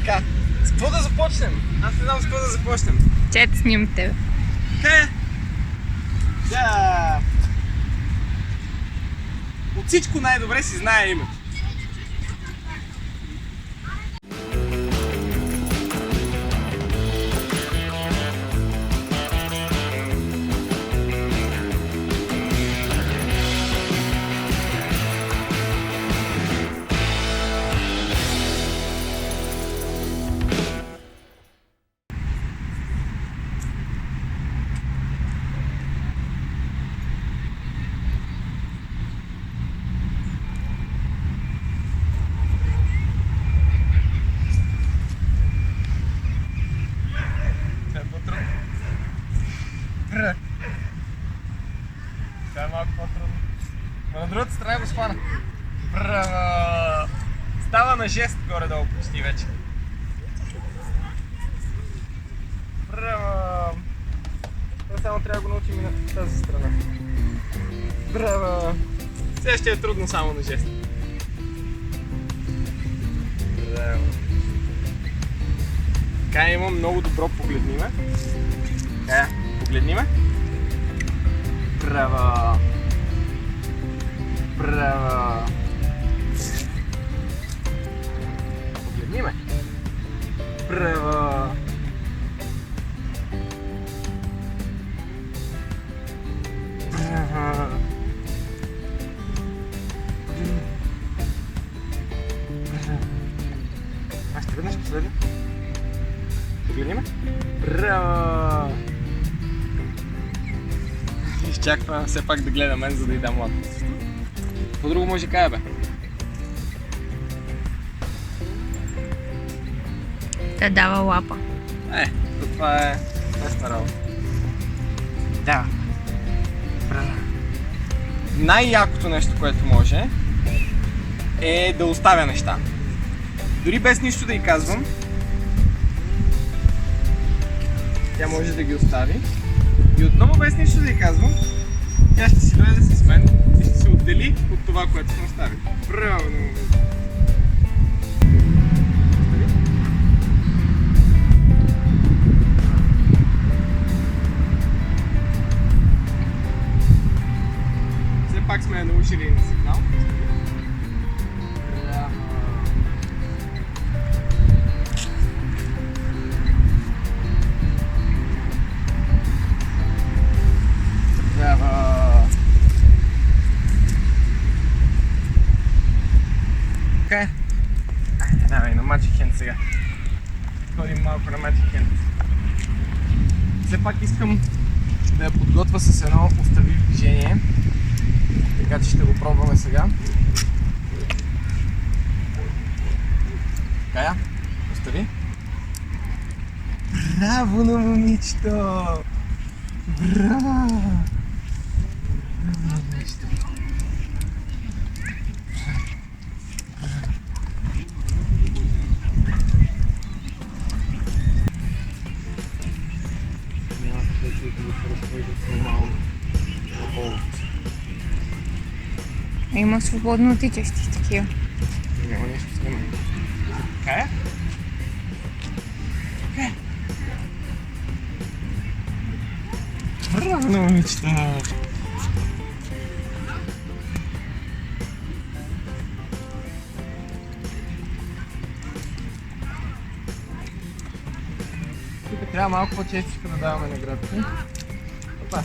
Така, с какво да започнем? Аз не знам с какво да започнем. Чет снимам тебе. Да. От всичко най-добре си знае името. Това е малко по-трудно. Но на другата страна го схвана. Браво! Става на жест горе-долу почти вече. Браво! Това само трябва да го научим и на тази страна. Браво! Сега ще е трудно само на жест. Браво! Така, имам много добро погледни ме. Погледни ме. Браво! Браво! Погледни ме. Браво! Браво! Още веднъж последно. Погледни ме. Браво! Изчаква все пак да гледа мен, за да й дам лапа. Какво друго може да кажа, бе? Да дава лапа. Това е лесна работа. Да. Най-якото нещо, което може, е да оставя неща. Дори без нищо да й казвам, тя може да ги остави. И отново без нищо да й казвам, тя ще си дойде с мен и ще се отдели от това, което сме оставили. Браво на момента! Все пак сме я научили на сигнал. Така. Давай на Magic Hand сега. Ходим малко на Magic Hand. Все пак искам да я подготвя с едно остави движение. Така че ще го пробваме сега. Така, остави. Браво на момичето! Браво! Има свободно тичащи такива. Няма нещо снимай. Така е? Така е. Браво на момичето! Тук трябва малко по-честичко да даваме наградки. Опа!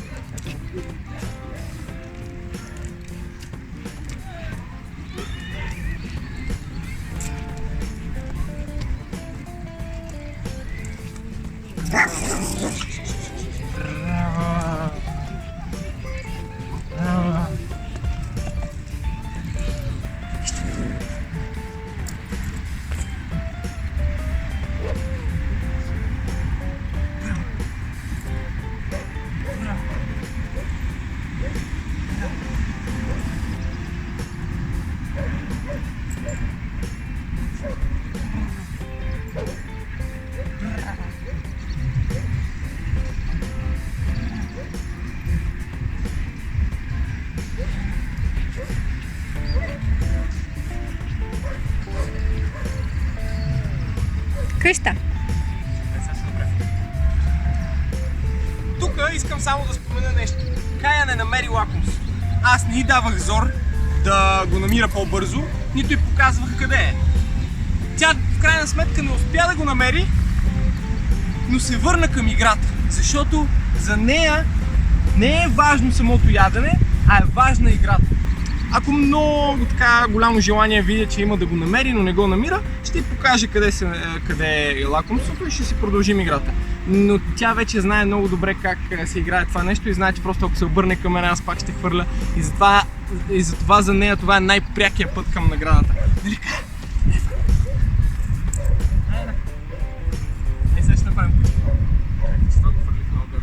Къща. Тук искам само да спомена нещо. Кая не намери лакомство. Аз не й давах зор да го намира по-бързо, нито й показвах къде е. Тя в крайна сметка не успя да го намери, но се върна към играта, защото за нея не е важно самото ядене, а е важна играта. Ако много така голямо желание видя, че има да го намери, но не го намира, ще й покаже къде е лакомството и ще си продължим играта. Но тя вече знае много добре как се играе това нещо и знае, че просто ако се обърне към мен, аз пак ще хвърля. И затова за нея това е най-прякия път към наградата. Нали? Е, сега ще направим кучка. Че това го хвърлих много добре.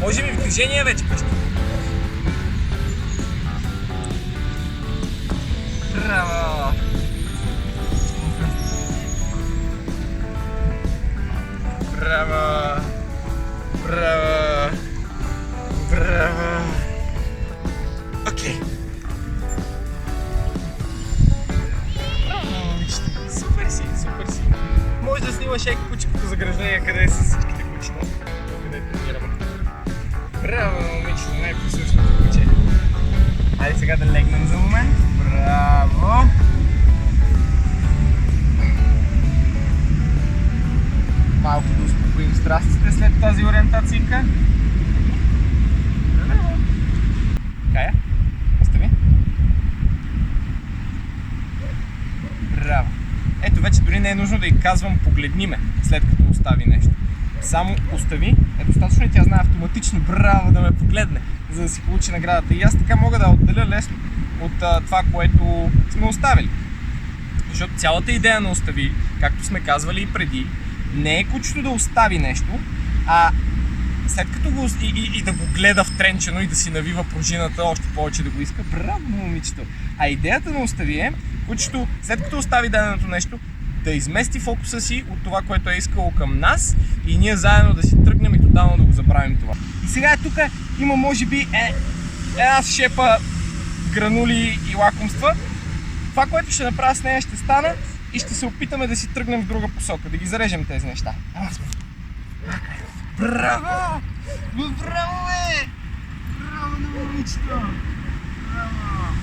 Може би в движение вече къща. Браво! Браво! Браво! Браво! Окей. Супер си, супер си. Може да снимаш кучкото заграждение, къде е с всичките кучета. Къде тренираме. Браво, момичето, най-присъщото куче. Хайде сега да легнем за момент. Браво! Малко да успокоим страстите след тази ориентацийка. Браво! Кая, остави. Браво! Ето вече дори не е нужно да й казвам погледни ме, след като остави нещо. Само остави, е достатъчно и тя знае автоматично браво да ме погледне, за да си получи наградата. И аз така мога да отделя лесно от това, което сме оставили. Защото цялата идея на остави, както сме казвали и преди, не е кучето да остави нещо, а след като го и да го гледа втренчено и да си навива пружината, още повече да го иска. Браво, момичето! А идеята на остави е кучето, след като остави даденото нещо, да измести фокуса си от това, което е искало към нас и ние заедно да си тръгнем и тотално да го забравим това. И сега тук има може би една шепа гранули и лакомства. Това, което ще направя с нея, ще стана и ще се опитаме да си тръгнем в друга посока, да ги зарежем тези неща. Браво! Браво, бе! Браво на момичето! Браво!